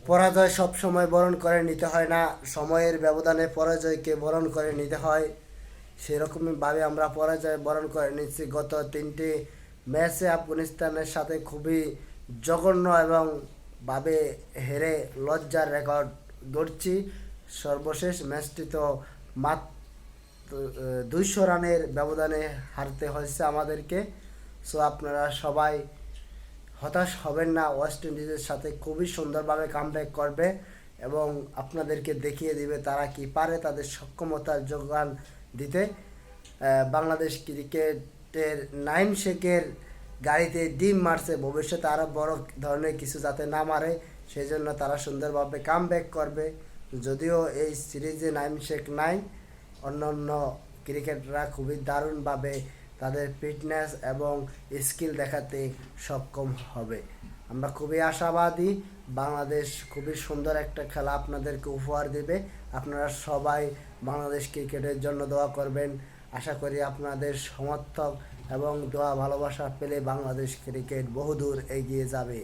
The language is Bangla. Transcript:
পরাজয় সব সময় বরণ করে নিতে হয় না, সময়ের ব্যবধানে পরাজয়কে বরণ করে নিতে হয়। সেরকমভাবে আমরা পরাজয় বরণ করে নিচ্ছি। গত 3টি ম্যাচে আফগানিস্তানের সাথে খুবই জঘন্য এবং ভাবে হেরে লজ্জার রেকর্ড গড়ছি। সর্বশেষ ম্যাচটি তো মাত্র 200 রানের ব্যবধানে হারতে হয়েছে আমাদেরকে। সো আপনারা সবাই হতাশ হবেন না, ওয়েস্ট ইন্ডিজের সাথে খুবই সুন্দরভাবে কামব্যাক করবে এবং আপনাদেরকে দেখিয়ে দিবে তারা কি পারে, তাদের সক্ষমতার যোগান দিতে। বাংলাদেশ ক্রিকেটের নাইম শেখের গাড়িতে ডিম মারছে, ভবিষ্যতে আরও বড় ধরনের কিছু যাতে না মারে সেই জন্য তারা সুন্দরভাবে কামব্যাক করবে। যদিও এই সিরিজে নাইম শেখ নাই, অন্য অন্য ক্রিকেটাররা খুবই দারুণভাবে তাদের ফিটনেস এবং স্কিল দেখাতে সক্ষম হবে। আমরা খুবই আশাবাদী, বাংলাদেশ খুবই সুন্দর একটা খেলা আপনাদেরকে উপহার দেবে। আপনারা সবাই বাংলাদেশ ক্রিকেটের জন্য দোয়া করবেন। আশা করি আপনাদের সমর্থক এবং দোয়া ভালোবাসা পেলে বাংলাদেশ ক্রিকেট বহুদূর এগিয়ে যাবে।